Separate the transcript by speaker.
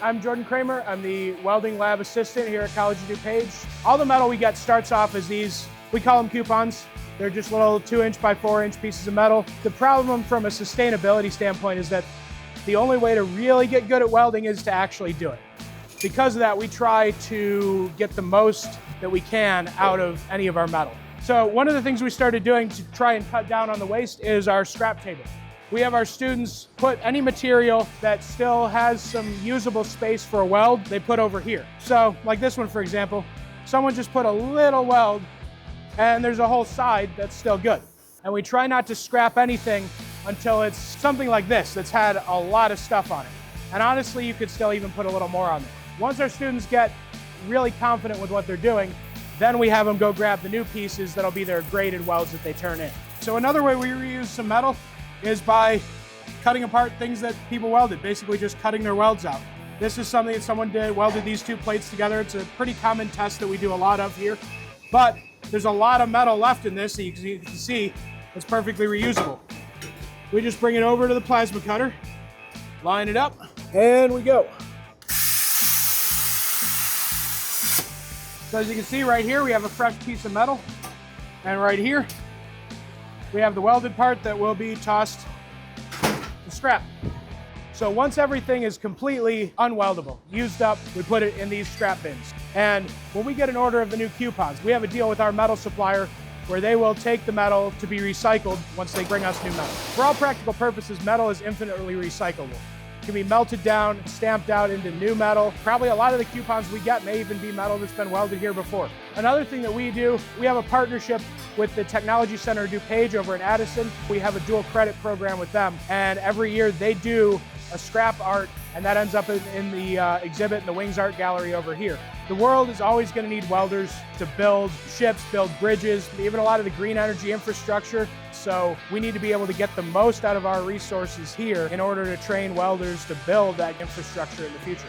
Speaker 1: I'm Jordan Kramer. I'm the welding lab assistant here at College of DuPage. All the metal we get starts off as these, we call them coupons. They're just little 2" by 4" pieces of metal. The problem from a sustainability standpoint is that the only way to really get good at welding is to actually do it. Because of that, we try to get the most that we can out of any of our metal. So one of the things we started doing to try and cut down on the waste is our scrap table. We have our students put any material that still has some usable space for a weld, they put over here. So like this one, for example, someone just put a little weld and there's a whole side that's still good. And we try not to scrap anything until it's something like this that's had a lot of stuff on it. And honestly, you could still even put a little more on there. Once our students get really confident with what they're doing, then we have them go grab the new pieces that'll be their graded welds that they turn in. So another way we reuse some metal is by cutting apart things that people welded, basically just cutting their welds out. This is something that someone did, welded these two plates together. It's a pretty common test that we do a lot of here, but there's a lot of metal left in this, so you can see it's perfectly reusable. We just bring it over to the plasma cutter, line it up, and we go. So as you can see right here, we have a fresh piece of metal, and right here, we have the welded part that will be tossed to scrap. So once everything is completely unweldable, used up, we put it in these scrap bins. And when we get an order of the new coupons, we have a deal with our metal supplier where they will take the metal to be recycled once they bring us new metal. For all practical purposes, metal is infinitely recyclable. It can be melted down, stamped out into new metal. Probably a lot of the coupons we get may even be metal that's been welded here before. Another thing that we do, we have a partnership with the Technology Center DuPage over in Addison. We have a dual credit program with them, and every year they do a scrap art, and that ends up in the exhibit in the Wings Art Gallery over here. The world is always going to need welders to build ships, build bridges, even a lot of the green energy infrastructure. So we need to be able to get the most out of our resources here in order to train welders to build that infrastructure in the future.